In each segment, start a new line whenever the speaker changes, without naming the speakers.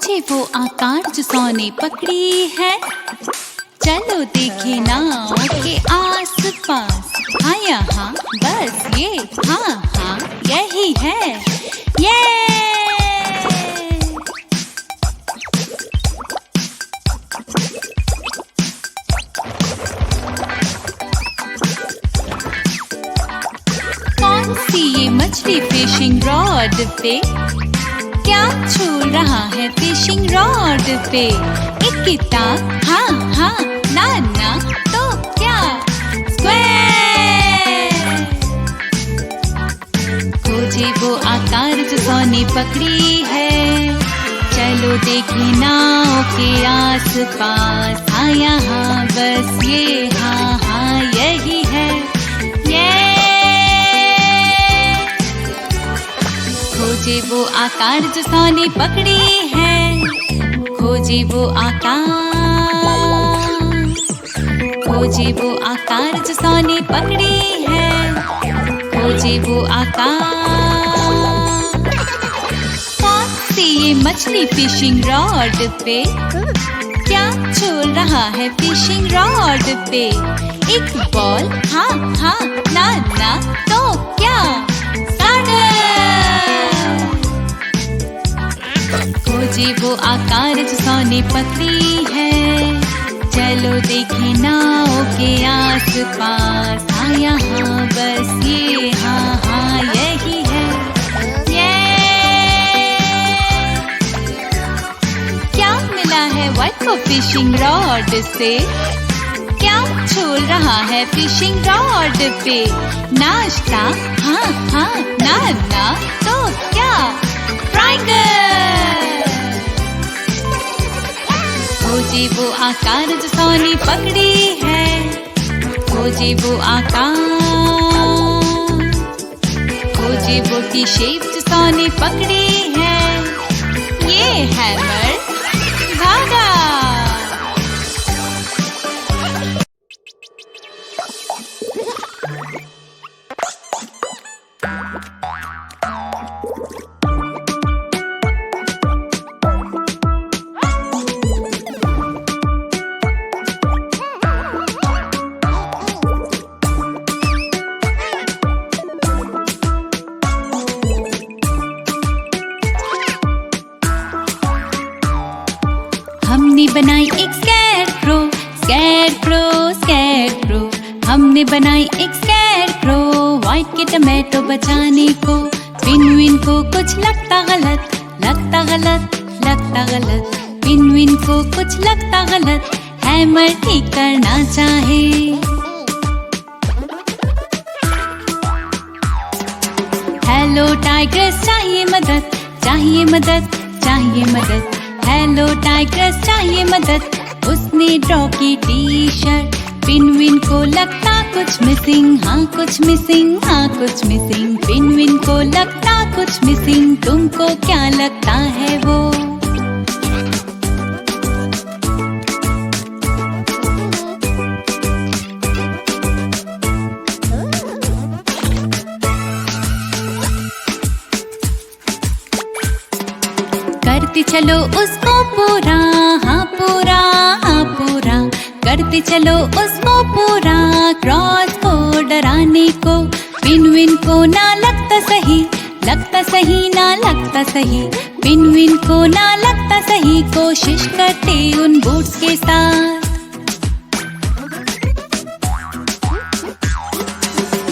खोजे वो आकार जो सौ ने पकड़ी है। चलो देखे नाव के आस पास, हाँ यहाँ बस ये, हाँ हाँ यही है। ये कौन सी ये मछली फिशिंग रॉड पे क्या छोड़ रहा है फिशिंग रॉड पे? एक किताब, हाँ हाँ ना ना तो क्या? स्क्वायर। खोजे वो आकार जो सौ ने पकड़ी है। चलो देखे नाव के आस पास, हाँ यहाँ बस ये, हाँ हाँ यही है। ये खोजे वो आकार जो सौ ने पकड़ी है। खोजे वो आकार, खोजे वो आकार जो सौ ने पकड़ी है। खोजे वो आकार। कौन सी ये मछली फिशिंग रॉड पे क्या छोड़ रहा है फिशिंग रॉड पे? एक बॉल, हाँ हाँ ना ना तो क्या? खोजे वो आकार जो सौ ने पकड़ी है। चलो देखे नाव के आस पास, हाँ यहाँ बस ये, हाँ हाँ यही है। ये क्या मिला है व्हाइट को फिशिंग रॉड से? क्या छोड़ रहा है फिशिंग रॉड पे? नाश्ता, हाँ हाँ ना ना तो क्या? खोजे वो आकार जो सौ ने पकड़ी है। खोजे वो आकार। खोजे वो टी शेप जो सौ ने पकड़ी है। ये हैमर, धागा। हमने बनाई एक स्कैरक्रो, स्कैरक्रो, स्कैरक्रो। हमने बनाई एक स्कैरक्रो, व्हाइट के टमाटो बचाने को। पिनविन को कुछ लगता गलत, लगता गलत, लगता गलत। पिनविन को कुछ लगता गलत, हैमर ठीक करना चाहे। हेलो टाइग्रेस चाहिए मदद, चाहिए मदद, चाहिए मदद। हेलो टाइग्रेस चाहिए मदद। उसने ड्रॉ की टी शर्ट। पिनविन को लगता कुछ मिसिंग, हाँ कुछ मिसिंग, हाँ कुछ मिसिंग। पिनविन को लगता कुछ मिसिंग, तुमको क्या लगता है वो? करते चलो उसको पूरा, हाँ पूरा, हाँ पूरा। करते चलो उसको पूरा, क्रॉस को डराने को। पिनविन को ना लगता सही, लगता सही ना लगता सही। पिनविन को ना लगता सही, कोशिश करते उन बूट्स के साथ।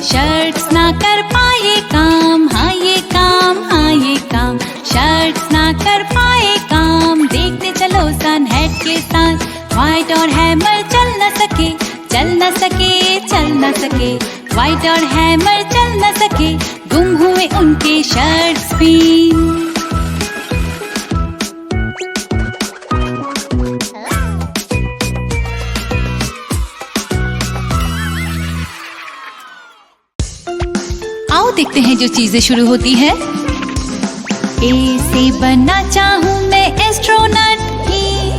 शर्ट्स ना कर पाए काम, हाँ ये काम, हाँ ये काम। शर्ट्स ना कर पाए काम, देखते चलो सन हेड के साथ। व्हाइट और हैमर चल न सके, चल न सके, चल न सके। व्हाइट और हैमर चल न सके, गुम हुए उनके शर्ट्स भी। आओ देखते हैं जो चीजें शुरू होती है। ए से बनना चाहूं मैं एस्ट्रोनॉट ही।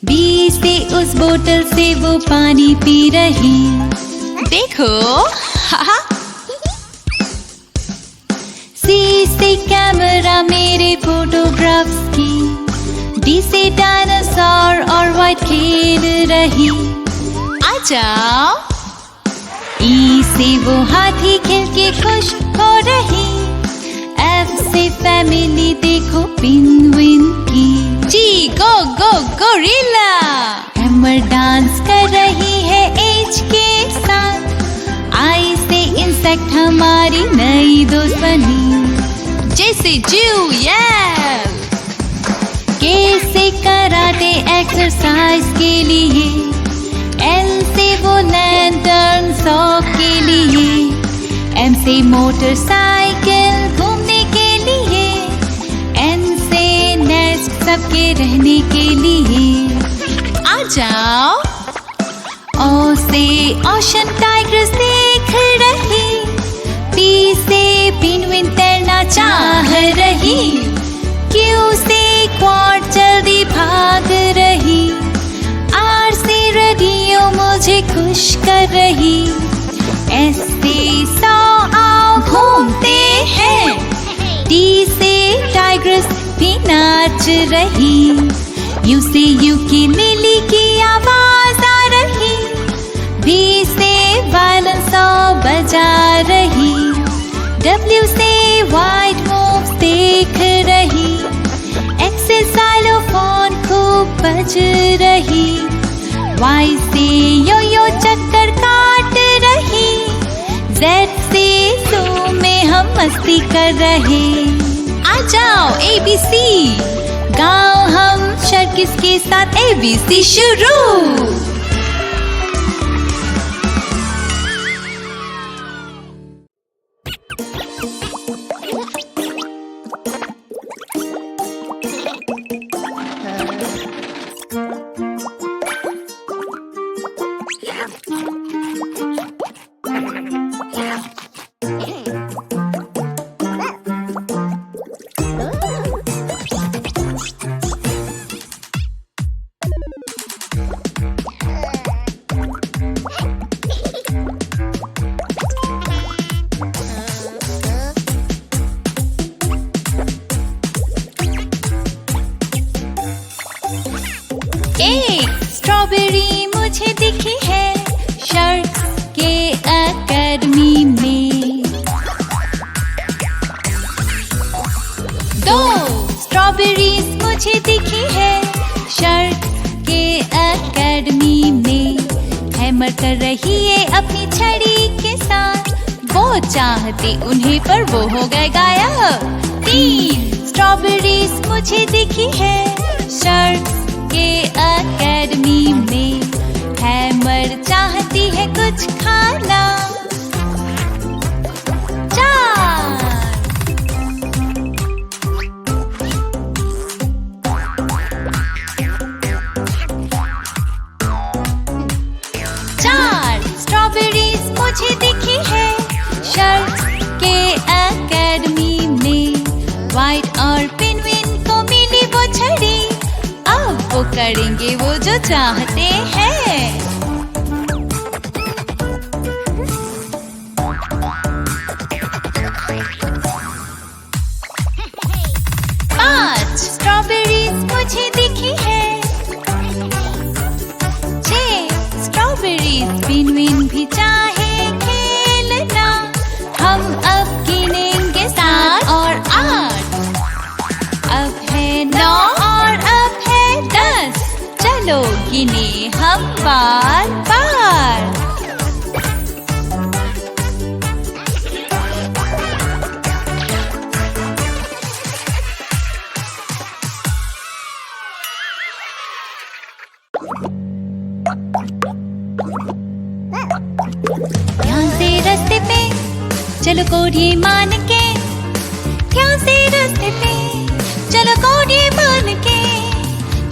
बी से उस बोतल से वो पानी पी रही। देखो सी से कैमरा मेरे फोटोग्राफ्स की, डी से डायनासोर और व्हाइट खेल रही। आ जाओ। ई से वो हाथी खेल के खुश हो रही। एफ से फैमिली देखो पेंगुइन की। जी गो गो गोरिल्ला। हैमर डांस कर रही है एच के साथ। आई से इंसेक्ट हमारी नई दोस्त बनी। जैसे जू के से कराटे एक्सरसाइज के लिए। एल से वो लैंटर्न शौक के लिए। एम से मोटरसाइकिल घूमने के लिए। एन से नेस्ट सबके रहने के लिए। आ जाओ। ओ से ओशन टाइगर्स देख रही। पी से पेंगुइन तैरना चाह रही। क्यू से क्वाड जल्दी भाग रही। आर से रेडियो मुझे खुश कर रही। एस से सो आओ घूमते हैं। टी से टाइग्रेस भी नाच रही। यू से यूकेलेले की आवाज आ रही। बी से वायलिन बजा रही। डब्ल्यू से वाइट मूव्स देख रही। एक्स से साइलोफोन खूब बज रही। वाई से यो यो चक्कर काट रही। जेड से जू में हम मस्ती कर रहे। आ जाओ ABC। गाओ हम शर्किस के साथ ABC शुरू। स्ट्रॉबेरी मुझे दिखी है शार्क के एकेडमी में। 2 स्ट्रॉबेरीज मुझे दिखी है शार्क के एकेडमी में। हैमर कर रही है अपनी छड़ी के साथ। वो चाहते उन्हें पर वो हो गए गायब। 3 स्ट्रॉबेरीज मुझे दिखी है शार्क के एकेडमी में। हैमर चाहती है कुछ खाना। 4 स्ट्रॉबेरीज मुझे दिखी है शार्क के एकेडमी में। व्हाइट और पेंगुइन को मिली वो छड़ी। अब वो करेंगे वो जो चाहते हैं। 5 स्ट्रॉबेरीज मुझे दिखी है। 6 स्ट्रॉबेरीज पेंगुइन भी चाहे खेलना। हम अब गिनेंगे 7 और 8। अब है 9 और अब है 10। चलो गिने हम बार बार। ध्यान से रास्ते पे चलो कोड ये मान के। ध्यान से रास्ते पे चलो कोड ये मान के।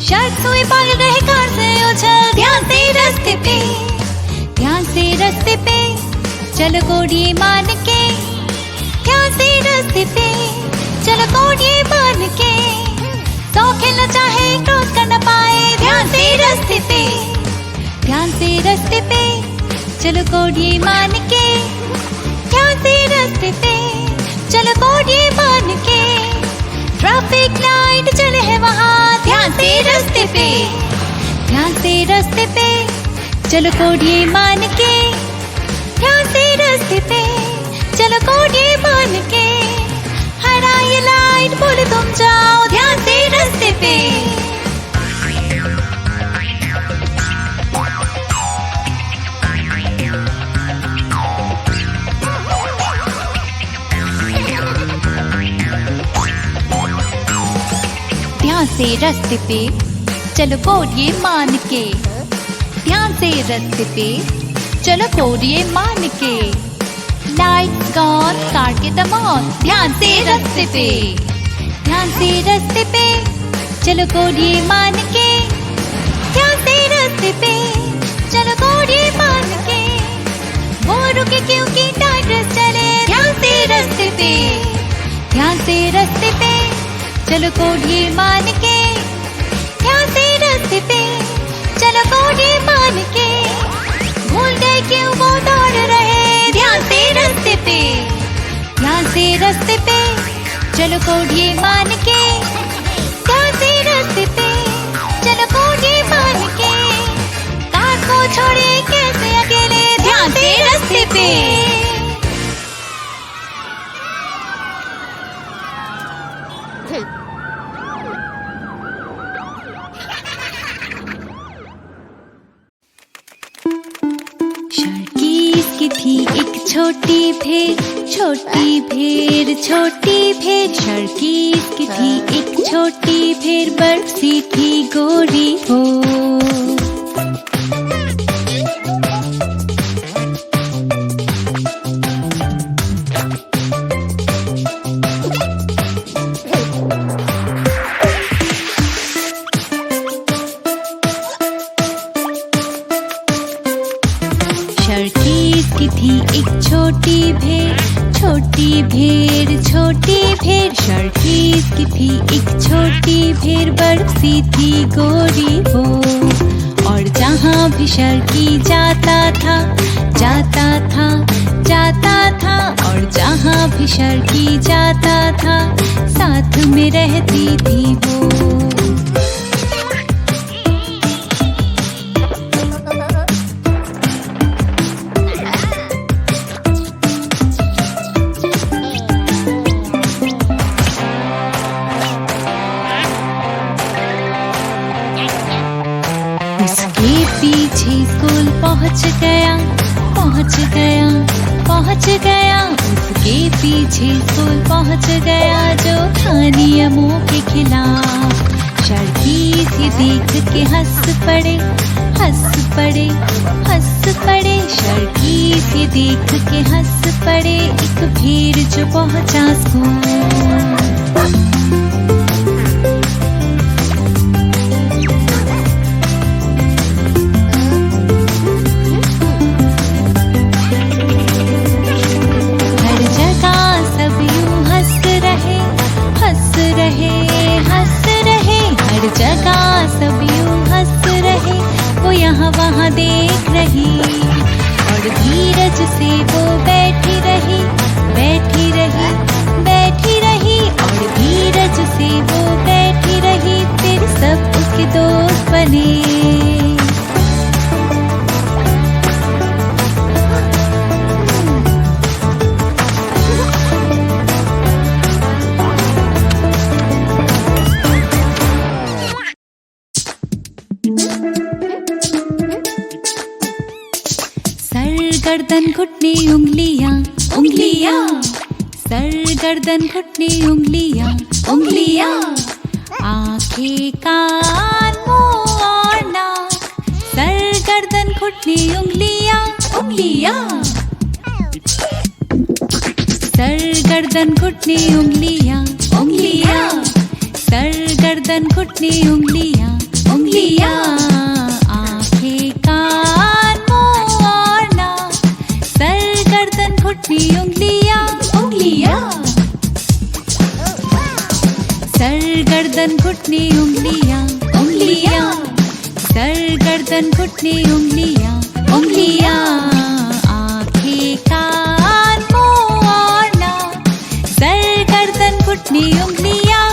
शार्क हुए पागल रहे कार से उछल। ध्यान से रास्ते पे। ध्यान से रास्ते पे चलो कोड ये मान के। ध्यान से रास्ते पे चलो कोड ये मान के। तो खेलना चाहे क्रॉस कर न पाए। ध्यान से रास्ते पे। ध्यान से रास्ते पे चलो कोड ये मान के। ध्यान से रास्ते पे चलो कोड ये मान के। ट्रैफिक लाइट चले है वहाँ, ध्यान से रास्ते पे, ध्यान से रास्ते पे, चलो कोड ये मान के, ध्यान से रास्ते पे, चलो कोड ये मान के, हरा ये लाइट बोले तुम जाओ, ध्यान से रास्ते पे। ध्यान से रास्ते पे, चलो कोड ये मान के, ध्यान से रास्ते पे, चलो कोड ये मान के, लाइट्स गॉन, कार के दम ऑन, ध्यान से रास्ते पे, ध्यान से रास्ते पे, चलो कोड ये मान के, ध्यान से रास्ते पे, चलो कोड ये मान के, वो रुके क्योंकि टाइगर चले, ध्यान से रास्ते पे, ध्यान से रास्ते पे, चलो कोड ये मान के, ध्यान से रास्ते पे, चलो कोड ये मान के, भूल गए क्यों वो दौड़ रहे, ध्यान से रास्ते पे, ध्यान से रास्ते पे, चलो कोड ये मान के, ध्यान से रास्ते पे, चलो कोड ये मान के, कार को छोड़े कैसे अकेले, ध्यान से रास्ते पे। की थी एक छोटी भेड़, छोटी भेड़, छोटी भेड़, शर्कीस की थी एक छोटी भेड़, बरसी थी गोरी हो। शर्कीस की थी एक छोटी भेड़, छोटी भेड़, छोटी भेड़, शर्कीस की थी एक छोटी भेड़, बरसी थी गोरी हो। और जहाँ भी शर्की जाता था, जाता था, जाता था, और जहाँ भी शर्की जाता था, साथ में रहती थी वो। पीछे स्कूल पहुंच गया, पहुंच गया, पहुंच गया, उसके पीछे स्कूल पहुंच गया, जो था नियमों के खिलाफ। शर्कीस ये देख के हंस पड़े, हंस पड़े, हंस पड़े, शर्कीस ये देख के हंस पड़े, एक भेड़ जो पहुंचा स्कूल। जगह सब यूं हंस रहे, वो यहाँ वहाँ देख रही, और धीरज से वो बैठी रही, बैठी रही, बैठी रही, और धीरज से वो बैठी रही, फिर सब उसके दोस्त बने। गर्दन घुटने उंगलियां, उंगलियां, सर गर्दन घुटने उंगलियां, उंगलियां, आंखें कान मुंह और नाक, सर गर्दन घुटने उंगलियां, उंगलियां, सर गर्दन घुटने उंगलियां, उंगलियां, सर गर्दन घुटने उंगलियां, उंगलियां, आंखें कान मुंह और नाक, सर गर्दन घुटने उंगलियां, उंगलियां, सर गर्दन घुटने उंगलियां, उंगलियां, सर गर्दन घुटने उंगलियां, उंगलियां, आंखें कान मुंह और नाक, सर गर्दन घुटने उंगलियां,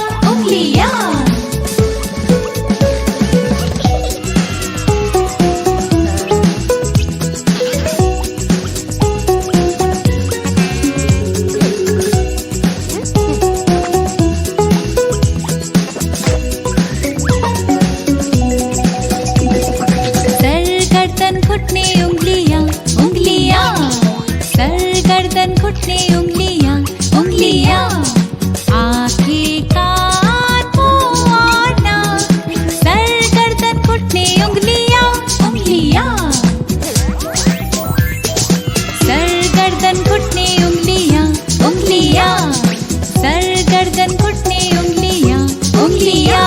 घुटने उंगलियां उंगलियां। आंखें कान मुंह और नाक, सर गर्दन घुटने उंगलियां उंगलियां। सर गर्दन घुटने उंगलियां उंगलियां। सर गर्दन घुटने उंगलियां उंगलियां।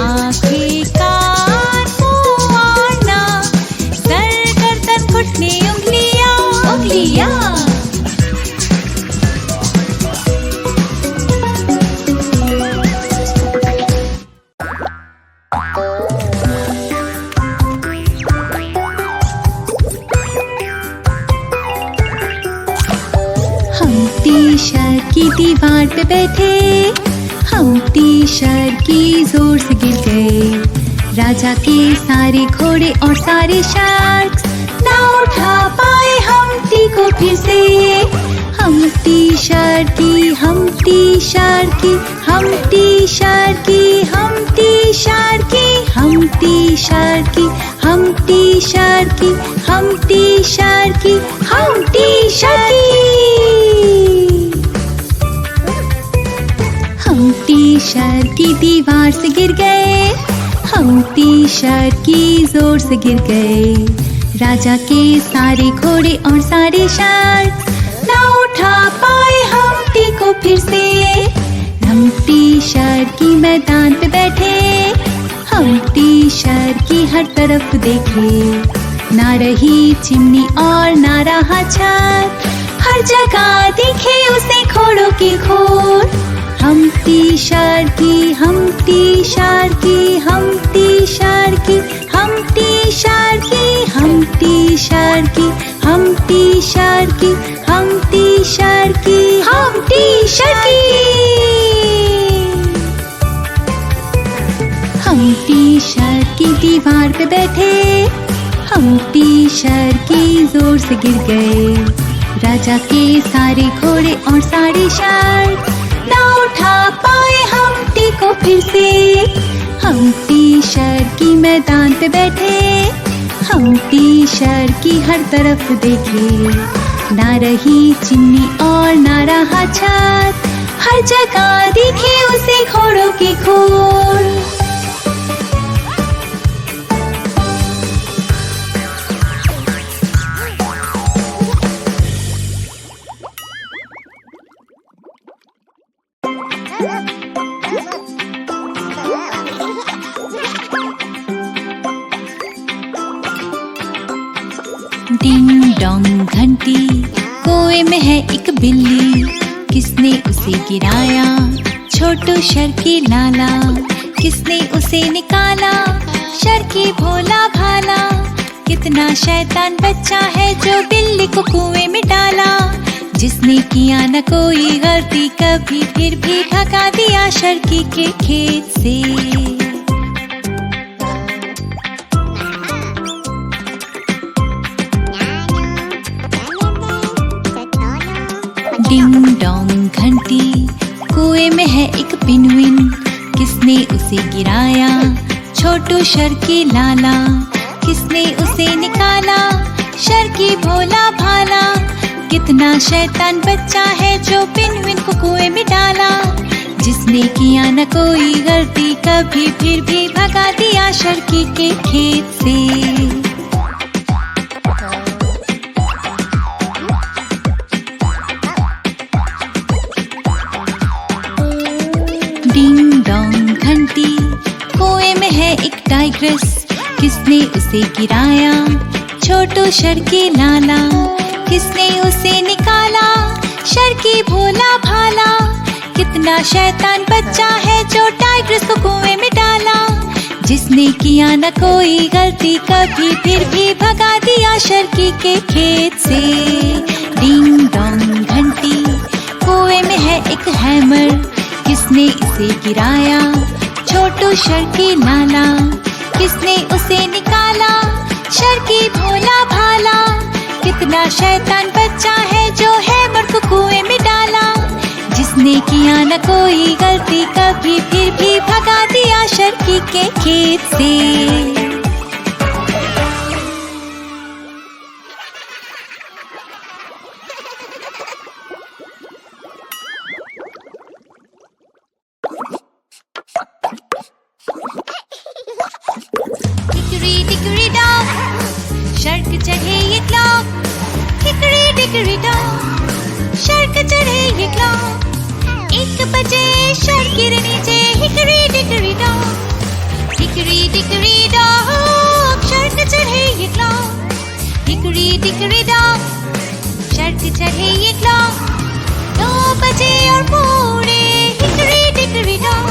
आंखें कान मुंह और नाक, सर गर्दन घुटने उंगलियां उंगलियां। हम्टी शहर की दीवार पे बैठे, हम्टी शहर की जोर से गिर गए। राजा के सारे घोड़े और सारे शार्क्स ना उठा पाए हम्टी को फिर से। हम्टी शहर की, हम्टी शहर की, हम्टी शहर की, हम्टी शहर की, हम्टी शहर की, हम्टी शहर की, हम्टी शहर की, हम्टी शहर की। हम्टी शहर की दीवार से गिर गए, हम्टी शहर की जोर से गिर गए। राजा के सारे घोड़े और सारे शार्क्स ना उठा पाए हम्टी को फिर से। हम्टी शहर की मैदान पे बैठे, हम्टी शहर की हर तरफ देखे। ना रही चिमनी और ना रहा छत, हर जगह दिखे उसे घोड़ों की खोर। हम्टी शहर की, हम्टी शहर की, हम्टी शहर की, हम्टी शहर की, हम्टी शहर की, हम्टी शहर की, हम्टी शहर की, हम्टी शहर की। हम्टी शहर की दीवार पे बैठे, हम्टी शहर की जोर से गिर गए। राजा के सारे घोड़े और सारे शार्क ना उठा पाए हम्टी को फिर से। हम्टी शहर की मैदान पे बैठे, हम्टी शहर की हर तरफ देखे। ना रही चिमनी और ना रहा छत, हर जगह दिखे उसे घोड़ों की खोर। डिंग डोंग घंटी, कुएं में है एक बिल्ली, किसने उसे गिराया? छोटू शर्की लाला। किसने उसे निकाला? शर्की भोला भाला। कितना शैतान बच्चा है जो बिल्ली को कुएं में डाला। जिसने किया न कोई गलती कभी, फिर भी भगा दिया शर्की के खेत से। डिंग डोंग घंटी, कुएं में है एक पेंगुइन, किसने उसे गिराया? छोटू शर्की लाला। किसने उसे निकाला? शर्की भोला भाला। कितना शैतान बच्चा है जो पेंगुइन को कुएं में डाला। जिसने किया न कोई गलती कभी, फिर भी भगा दिया शर्की के खेत से। डिंग डोंग घंटी, कुएं में है एक टाइग्रेस, किसने उसे गिराया? छोटू शर्की लाला। किसने उसे निकाला? शर्की भोला भाला। कितना शैतान बच्चा है जो टाइग्रेस को कुएं में डाला। जिसने किया न कोई गलती कभी, फिर भी भगा दिया शर्की के खेत से। डिंग डोंग घंटी, कुएं में है एक हैमर, किसने इसे गिराया? छोटू शर्की लाला। किसने उसे निकाला? शर्की भोला भाला। कितना शैतान बच्चा है जो हैमर को कुएं में डाला। जिसने किया न कोई गलती कभी, फिर भी भगा दिया शर्की के खेत से। चढ़े ये क्लॉक, हिकड़ी डिकड़ी डॉग, शर्क चढ़े ये क्लॉक, 1 बजे शर्क गिरे नीचे, हिकड़ी डिकड़ी डॉग, हिकड़ी डिकड़ी डॉग, शर्क चढ़े ये क्लॉक, हिकड़ी डिकड़ी डॉग, शर्क चढ़े ये क्लॉक, 2 बजे और पूरे, हिकड़ी डिकड़ी डॉग,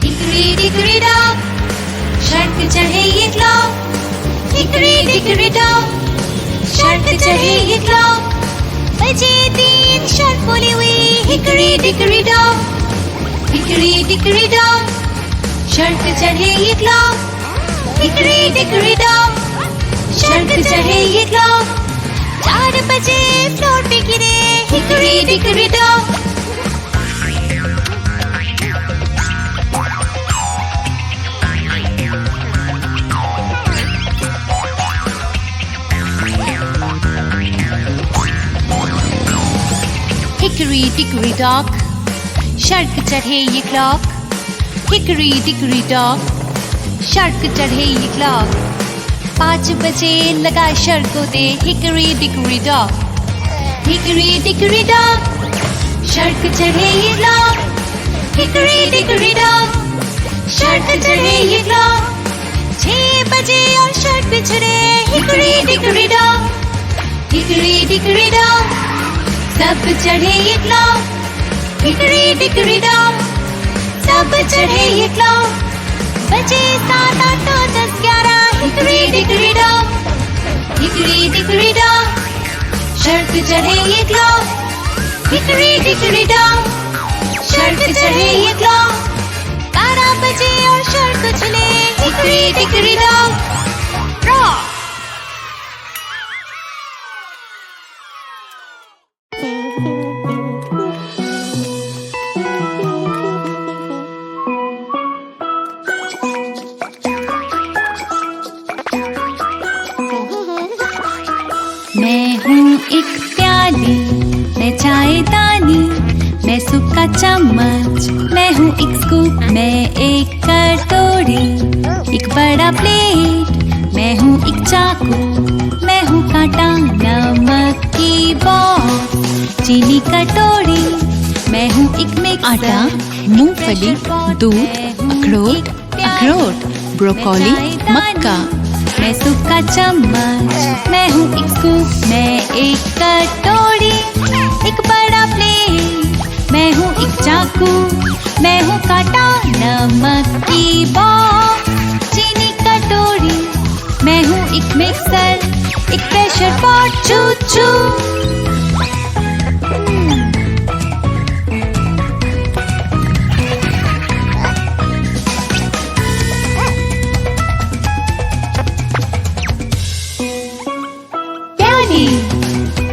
हिकड़ी डिकड़ी डॉग, शर्क चढ़े ये क्लॉक, हिकड़ी डिकड़ी डॉग, शर्क चढ़े ये क्लॉक, बजे 3 शर्क बोली हुई, हिकड़ी डिकड़ी डॉग, हिकड़ी डिकड़ी डॉग, शर्क चढ़े ये क्लॉक, हिकड़ी डिकड़ी डॉग, शर्क चढ़े ये क्लॉक, 4 बजे फ्लोर पे गिरे, हिकड़ी डिकड़ी डॉग। हिकड़ी डिकड़ी डॉग, शर्क चढ़े ये क्लॉक, हिकड़ी डिकड़ी डॉग, शर्क चढ़े ये क्लॉक, 5 बजे लगा शर्क को दे, हिकड़ी डिकड़ी डॉग, हिकड़ी डिकड़ी डॉग, शर्क चढ़े ये क्लॉक, हिकड़ी डिकड़ी डॉग, शर्क चढ़े ये क्लॉक, 6 बजे और शर्क बिछड़े, हिकड़ी डिकड़ी डॉग, हिकड़ी डिकड़ी डॉग, सब चढ़े ये क्लॉक, हिकड़ी डिकड़ी डॉग, सब चढ़े ये क्लॉक, बजे 7, 8, 9, 10, 11, हिकड़ी डिकड़ी डॉग, हिकड़ी डिकड़ी डॉग, शर्क चढ़े ये क्लॉक, हिकड़ी डिकड़ी डॉग, शर्क चढ़े ये क्लॉक, 12 बजे और शर्क चले, हिकड़ी डिकड़ी डॉग, रॉक। मैं हूँ एक प्याली, मैं चायदानी, मैं सूप का चम्मच, मैं हूँ एक स्कूप, मैं एक कटोरी, एक बड़ा प्लेट, मैं हूँ एक चाकू, मैं हूँ कांटा, नमक की बॉक्स, चीनी कटोरी, मैं हूँ एक मिक्सर,
आटा, मूंगफली, दूध, अखरोट, ब्रोकोली, मक्का,
मैं सूप का चम्मच, मैं हूँ एक स्कूप, मैं एक कटोरी, एक बड़ा प्लेट, मैं हूँ एक चाकू, मैं हूँ कांटा, नमक की बॉक्स, चीनी कटोरी, मैं हूँ एक मिक्सर, एक प्रेशर पॉट, चू चू।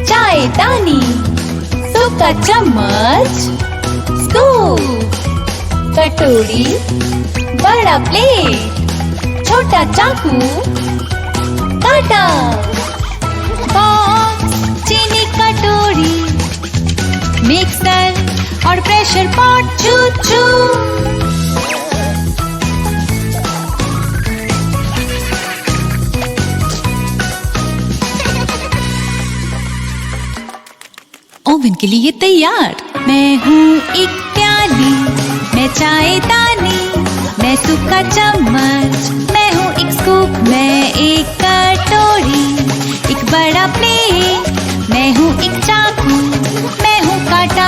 चायदानी, सूप का चम्मच, स्कूप, कटोरी, बड़ा प्लेट, छोटा चाकू, कांटा, बॉक्स, चीनी कटोरी, मिक्सर और प्रेशर पॉट, चू चू।
ओवन के लिए तैयार।
मैं हूँ एक प्याली, मैं चायदानी, मैं सूप का चम्मच, मैं हूँ एक स्कूप, मैं एक कटोरी, एक बड़ा प्लेट, मैं हूँ एक चाकू, मैं हूँ कांटा।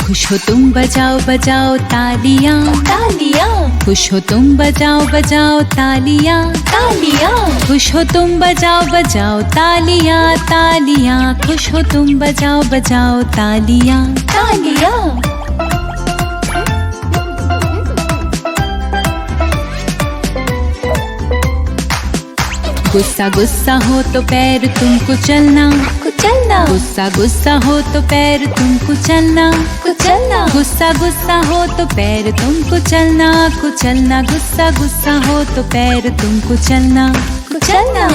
खुश हो तुम बजाओ बजाओ तालियां,
तालियां,
खुश हो तुम बजाओ बजाओ तालियां,
तालियां,
खुश हो तुम बजाओ बजाओ तालियां, तालियां, खुश हो तुम बजाओ बजाओ तालियां,
तालियां।
गुस्सा गुस्सा हो तो पैर तुमको चलना,
कुचलना,
गुस्सा गुस्सा हो तो पैर तुमको चलना,
कुचलना,
गुस्सा गुस्सा हो तो पैर तुमको चलना, कुचलना, गुस्सा गुस्सा हो तो पैर तुमको चलना,
कुचलना।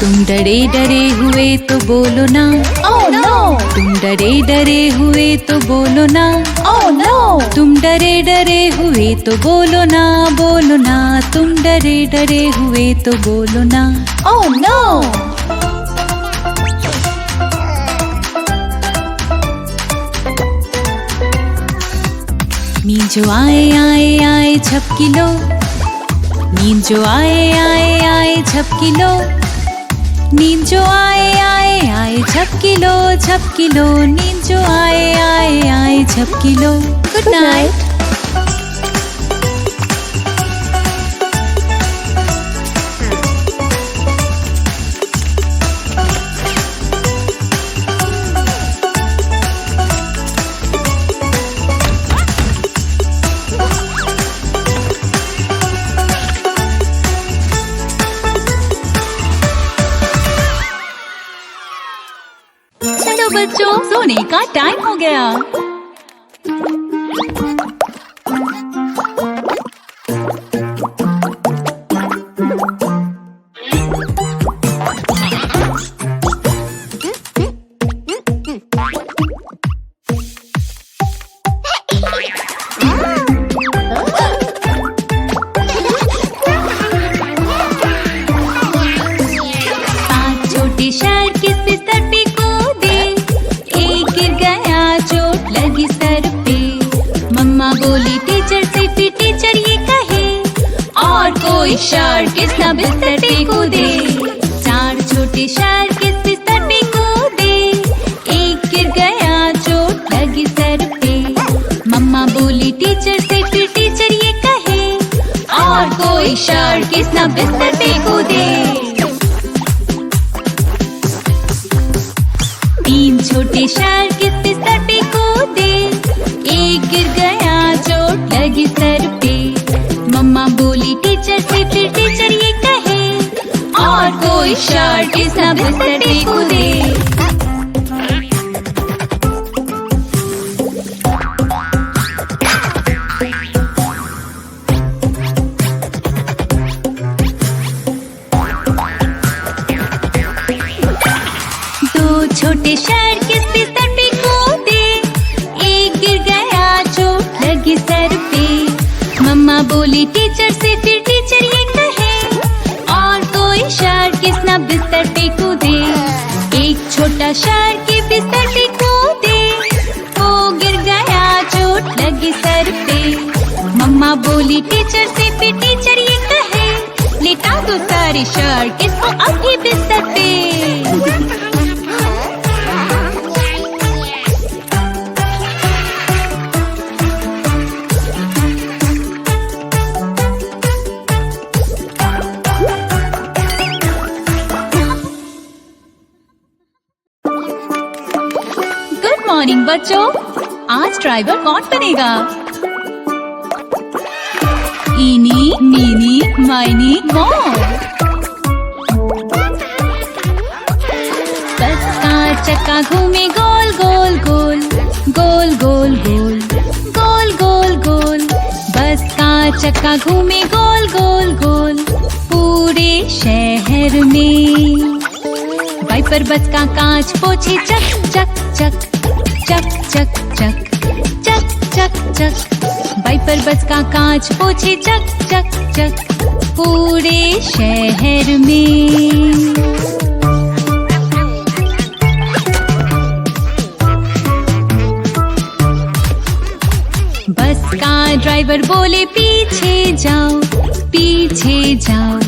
तुम डरे डरे हुए तो बोलो ना,
Oh no!
तुम डरे डरे हुए तो बोलो ना,
Oh no!
तुम डरे डरे हुए तो बोलो ना, बोलो ना, तुम डरे डरे हुए तो बोलो ना।
Oh no!
नींद जो आए आए आए झपकी लो, नींद जो आए आए आए झपकी लो, नींद जो आए आए आए झपकी लो, झपकी लो, नींद जो आए आए आए झपकी लो।
Good night.
चलो बच्चों, सोने का टाइम हो गया। पांच छोटे शहर किस बिस्तर पे कूदे, एक गिर गया चोट लगी सर पे। मम्मा बोली टीचर से, फिर टीचर ये कहे, और कोई शहर किस ना बिस्तर पे कूदे। चार छोटे शहर किस बिस्तर पे कूदे, एक गिर गया चोट लगी सर पे। मम्मा बोली टीचर से, फिर टीचर ये कहे, और कोई शहर किस ना बिस्तर पे कूदे। तीन छोटे शहर किस बिस्तर पे कूदे, एक गिर गया चोट लगी सर पे। मम्मा बोली टीचर से, फिर टीचर ये कहे, और कोई शहर किस ना बिस्तर पे कूदे। दो छोटे शहर किस बिस्तर पे कूदे, एक गिर गया चोट लगी सर पे। मम्मा बोली टीचर से, फिर टीचर ये कहे, और कोई शहर किस ना बिस्तर पे कूदे। एक छोटा शहर के बिस्तर पे कूदे, वो गिर गया चोट लगी सर पे। मम्मा बोली टीचर से, फिर टीचर ये कहे, लेटा दो सारे शहर किसको अभी बिस्तर पे। गुड मॉर्निंग बच्चों, आज ड्राइवर कौन बनेगा? इनी मीनी माइनी मो। बस का चक्का घूमे गोल गोल गोल, गोल गोल गोल, गोल गोल गोल। बस का चक्का घूमे गोल गोल गोल, पूरे शहर में। वाइपर बस का कांच पोछे चक चक चक, चक चक चक, चक चक चक। वाइपर बस का कांच पोछे चक चक चक, पूरे शहर में। बस का ड्राइवर बोले पीछे जाओ, पीछे जाओ,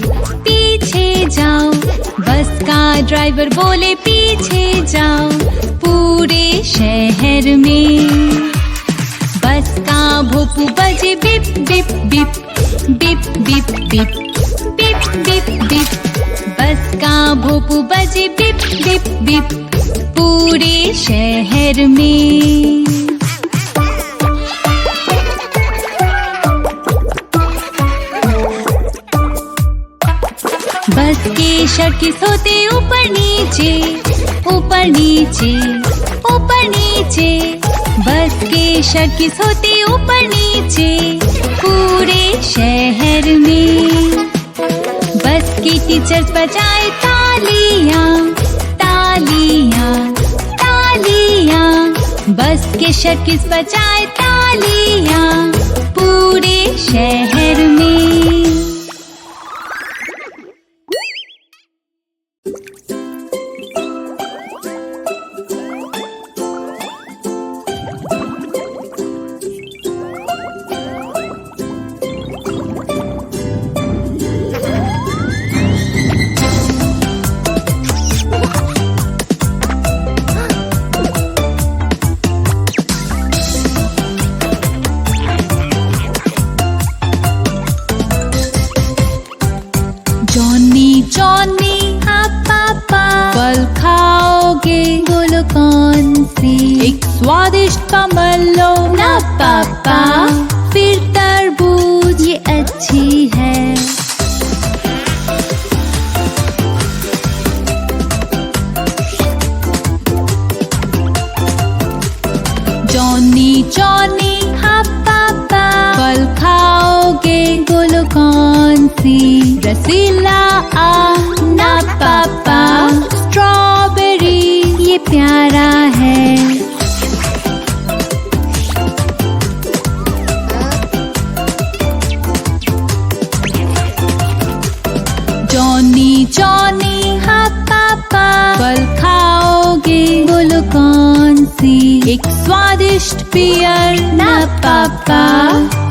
पीछे जाओ। बस का ड्राइवर बोले पीछे जाओ, पूरे शहर में।
भोपू बजे beep beep beep beep beep beep beep beep beep. बस का भोपू बजे बिप बिप बिप पूरे शहर में। बस के सर्किस होते ऊपर नीचे ऊपर नीचे ऊपर नीचे। बस के सर्किस होते ऊपर नीचे पूरे शहर में। बस के टीचर्स बजाए तालियां तालियां तालियां। बस के सर्किस बजाए तालियां पूरे शहर में। जॉनी जॉनी हाँ पापा फल खाओगे बोलो कौन सी? एक स्वादिष्ट कमलो ना पापा, फिर तरबूज ये अच्छी है। जॉनी जॉनी हाँ पापा फल खाओगे बोलो कौन सी? रसीला ना पापा, स्ट्रॉबेरी ये प्यारा है। जॉनी जॉनी हाँ पापा फल खाओगे बोलो कौन सी? एक स्वादिष्ट पियर ना पापा,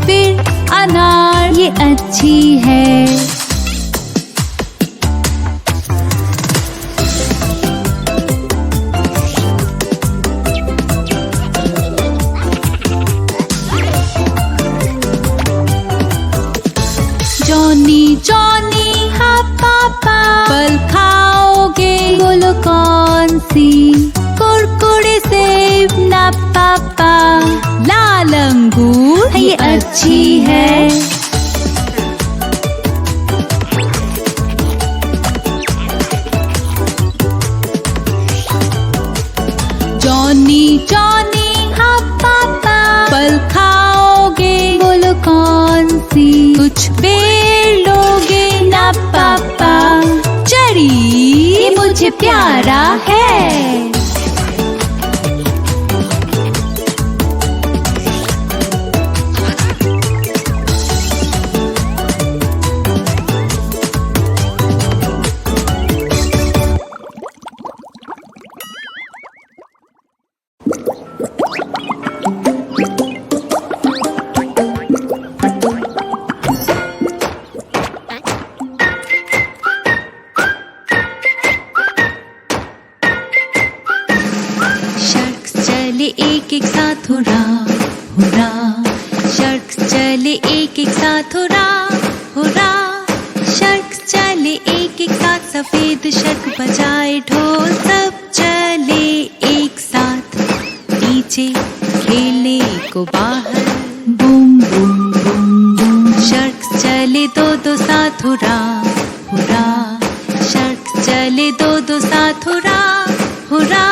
फिर अनार ये अच्छी है। जॉनी जॉनी हाँ पापा फल खाओगे बोलो कौन सी? कुरकुरे सेब ना पापा, लाल अंगूर ये अच्छी है। जॉनी जॉनी हाँ पापा फल खाओगे बोलो कौन सी? कुछ बेर लोगे ना पापा, चरी ये मुझे प्यारा है। एक एक साथ हुरा हुरा, शर्क्स चले एक एक साथ हुरा हुरा। शर्क्स चले एक एक साथ, सफेद शर्क बजाए ढोल। सब चले एक साथ नीचे खेलने को बाहर, बूम बूम बूम बूम। शर्क्स चले दो दो साथ हुरा हुरा, शर्क्स चले दो दो साथ हुरा हुरा।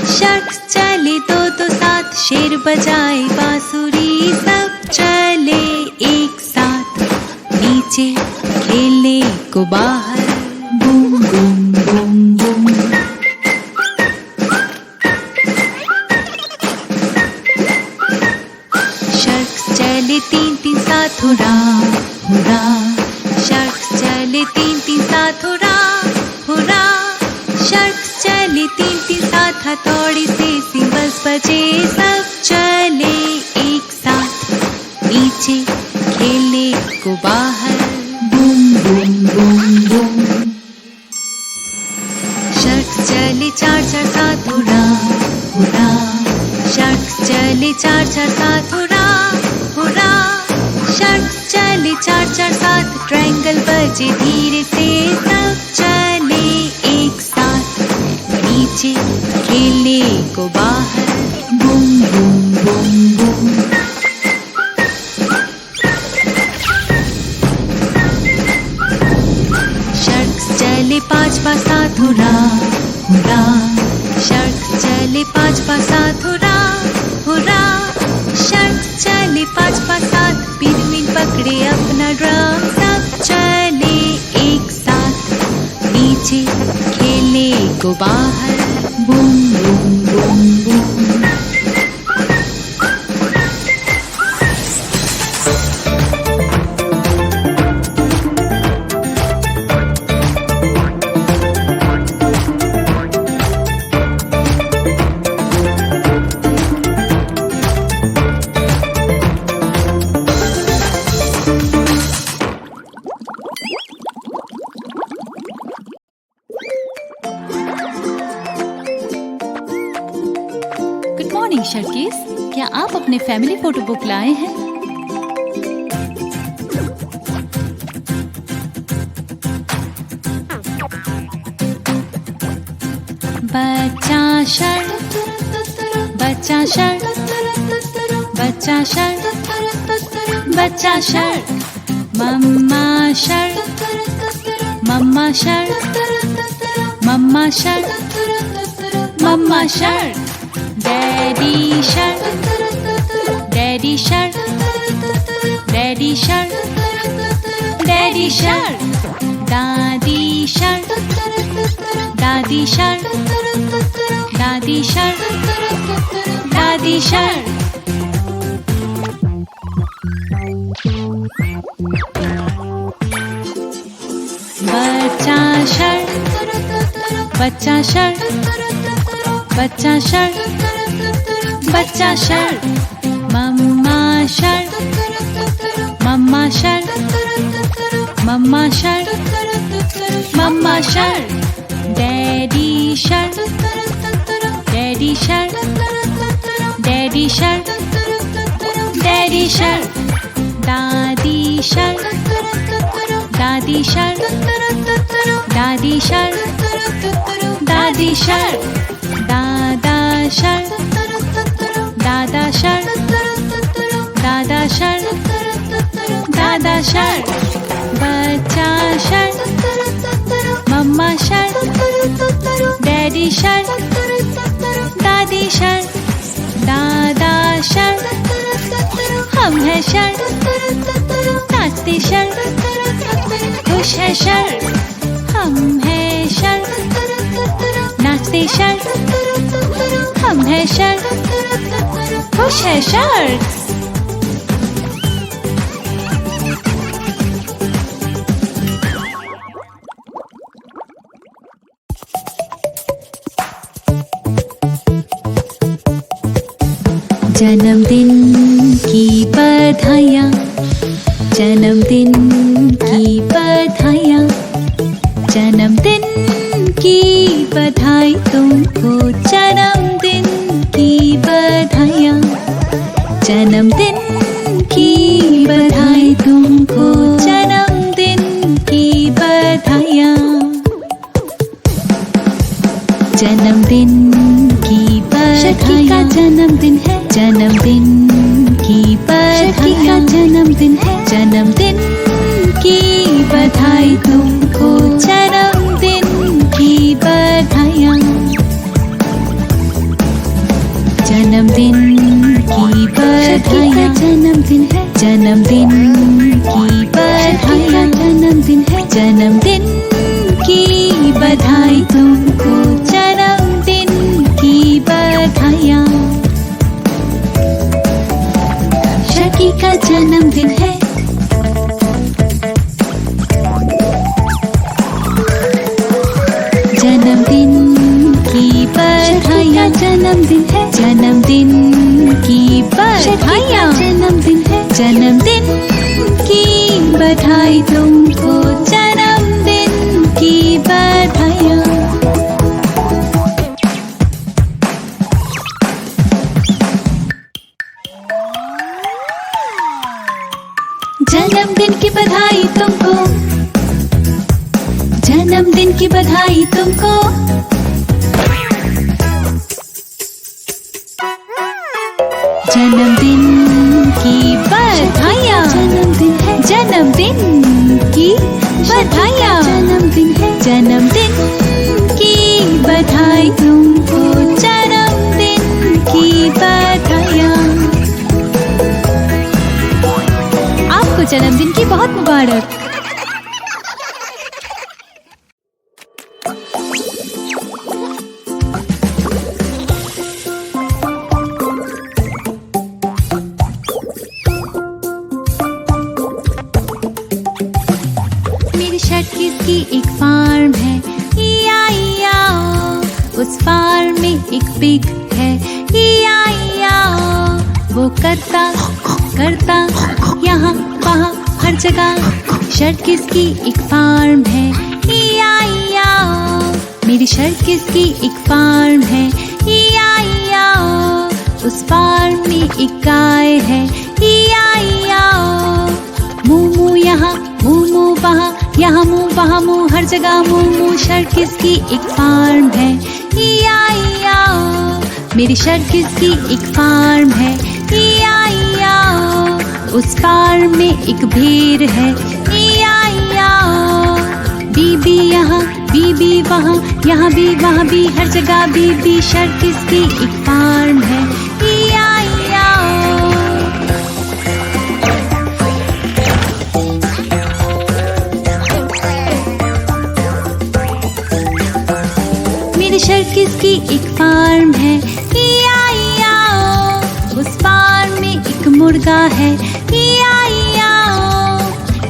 शर्क्स चले दो दो साथ, शेर बजाए बांसुरी। सब चले एक साथ नीचे खेलने को बाहर, बूम बूम बूम बूम। शर्क्स चले तीन तीन साथ हुरा हुरा, शर्क्स चले तीन तीन साथ हुरा हुरा। शर्क्स चले तीन तीन साथ, हथौड़ी से सिंबल्स बजे। सब चले एक साथ नीचे खेलने को बाहर, बूम बूम बूम बूम। शर्क्स चले चार चार साथ हुरा हुरा, शर्क्स चले चार चार साथ हुरा बजे धीरे से सब चले एक साथ, नीचे खेलने को बाहर, boom boom boom boom. Shirts चले 5 पास 7 हुरा हुरा, शर्ट्स चले 5 पास 7 हुरा हुरा, शर्ट्स चले 5 पास 7, पिरमिड पकड़े अपना ड्रम, सब चले एक साथ, नीचे खेलने को बाहर, boom boom boom boom. Good morning sharkies, क्या आप अपने फैमिली फोटो बुक लाए हैं? बच्चा शर्ट, बच्चा शर्ट, बच्चा शर्ट, बच्चा shark, mama shark, mama shark, mama shark, mama shark, daddy shark, daddy shark, daddy shark, daddy shark, दादी शर्ट, दादी शर्ट, दादी शर्ट, दादी शर्ट। बच्चा शर्ट, बच्चा शर्ट, बच्चा शर्ट, बच्चा shark, mama shark, mama shark, mama shark, mama shark, daddy shark, daddy shark, daddy shark, daddy shark, दादी shark, दादी शर्ट, दादी शर्ट, दादी शर्ट, दादा शर्ट, दादा शर्ट, दादा शर्ट, दादा शर्ट, बच्चा shark, mama shark, daddy shark, दादी शर्ट, दादा शर्ट, हम है शर्ट, नाचते शर्ट, खुश है शर्ट, हम है शर्ट, नाचते शर्ट, हम है शर्ट, खुश है शर्ट। जन्मदिन की बधाइयाँ, जन्मदिन की बधाइयाँ, जन्मदिन की बधाई तुमको, जन्मदिन की बधाइयाँ, जन्मदिन की बधाई तुमको, जन्मदिन की बधाइयाँ, जन्मदिन की बधाइयाँ, जन्मदिन है, जन्मदिन की बधाइयाँ, जन्मदिन है, जन्मदिन की बधाई तुमको, जन्मदिन की बधाइयाँ, जन्मदिन की बधाइयाँ, जन्मदिन है, जन्मदिन की बधाइयाँ, जन्मदिन है, जन्मदिन की बधाई तुमको, जन्मदिन की बधाइयाँ। शर्की का जन्मदिन है, जन्मदिन की बधाइयाँ, जन्मदिन है, जन्मदिन की बधाइयाँ, जन्मदिन है, जन्मदिन की बधाई तुमको, जन्मदिन की बधाइयाँ। जन्मदिन की बधाई तुमको, जन्मदिन की बधाई तुमको। जन्मदिन की बधाइयाँ, जन्मदिन है, जन्मदिन की बधाइयाँ, जन्मदिन है, जन्मदिन की बधाई तुमको, जन्मदिन की बधाइयाँ। आपको जन्मदिन की बहुत मुबारक। किसकी एक फार्म है, ई-आई-ई-आओ। उस फार्म में एक पिग है, ई-आई-ई-आओ। वो करता करता यहाँ वहाँ हर जगह। शर्ट किसकी एक फार्म है, ई-आई-ई-आओ। मेरी शर्ट किसकी एक फार्म है, ई-आई-ई-आओ। उस फार्म में एक गाय है, ई-आई-ई-आओ। मुँह मुँह यहाँ, मुँह मुँह वहाँ, यहाँ मुँह वहाँ मुँह, हर जगह मुँह मुँह। शर्ट किसकी एक फार्म है, ई-आई-ई-आओ। मेरी शर्ट किसकी एक फार्म है, ई-आई-ई-आओ। उस फार्म में एक भेड़ है, ई-आई-ई-आओ। बीबी यहाँ, बीबी वहाँ, यहाँ भी वहाँ भी, हर जगह बीबी। शर्ट किसकी एक फार्म है, ई-आई-ई-आओ। मेरी शर्ट किसकी एक फार्म है, ई-आई-ई-आओ। उस फार्म में एक मुर्गा है, ई-आई-ई-आओ।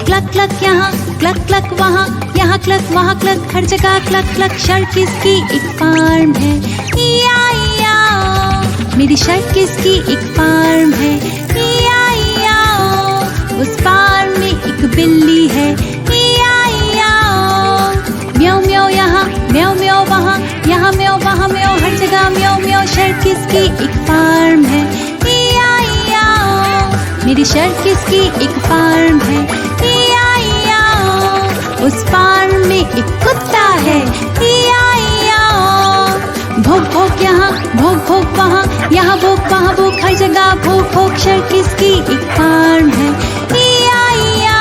क्लक क्लक यहाँ, क्लक क्लक वहाँ, यहाँ क्लक वहाँ क्लक, हर जगह क्लक क्लक। शर्ट किसकी एक फार्म है, ई-आई-ई-आओ। मेरी शर्ट किसकी एक फार्म है, ई-आई-ई-आओ। उस फार्म में एक बिल्ली है, ई-आई-ई-आओ। म्याऊ म्याऊ यहाँ, म्याऊ म्याऊ वहाँ, यहाँ म्याऊ वहाँ म्याऊ, हर जगह म्याऊ म्याऊ। शर्ट किसकी एक फार्म है, ई-आई-ई-आओ। मेरी शर्ट किसकी एक फार्म है, ई-आई-ई-आओ। उस फार्म में एक कुत्ता है, ई-आई-ई-आओ। भोंक भोंक यहाँ, भोंक भोंक वहाँ, यहाँ भोंक वहाँ भोंक, हर जगह भोंक भोंक। शर्ट किसकी एक फार्म है, ई-आई-ई-आओ।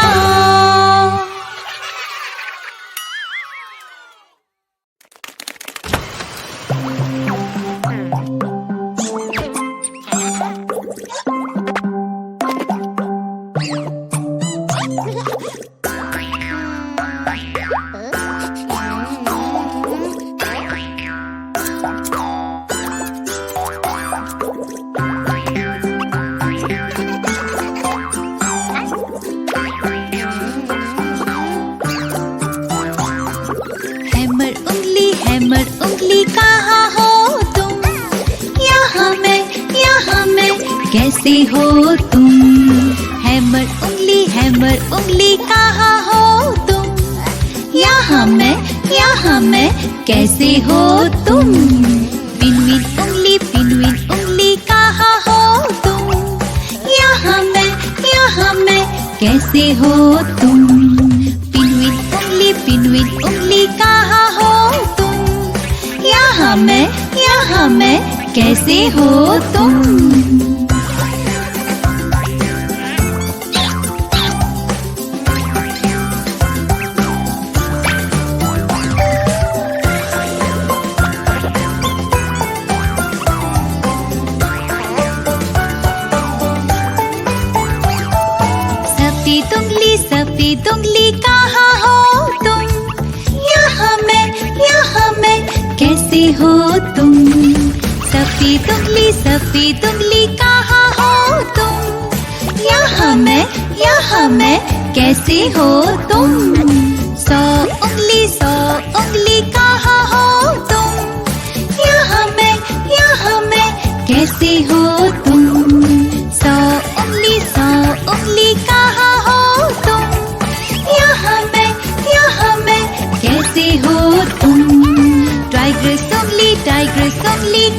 हैमर उंगली कहाँ हो तुम, यहाँ मैं कैसे हो तुम। हैमर उंगली कहाँ हो तुम, यहाँ मैं कैसे हो तुम। पिनविन उंगली कहाँ हो तुम, यहाँ मैं कैसे हो तुम। पिनविन उंगली कहाँ हो तुम, यहाँ मैं कैसे हो तुम। सफेद उंगली कहाँ हो तुम, यहाँ मैं कैसे हो तुम। सफेद उंगली कहाँ हो तुम, यहाँ मैं कैसे हो तुम। 100 उंगली कहाँ हो तुम, यहाँ मैं कैसे हो तुम। 100 उंगली कहाँ हो तुम, यहाँ मैं कैसे हो तुम। टाइग्रेस उंगली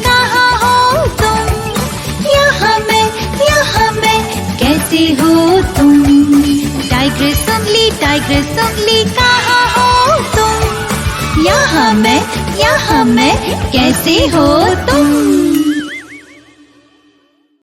कहाँ हो तुम, यहाँ मैं कैसे हो तुम। टाइग्रेस उंगली कहाँ हो तुम,
यहाँ मैं, कैसे हो तुम?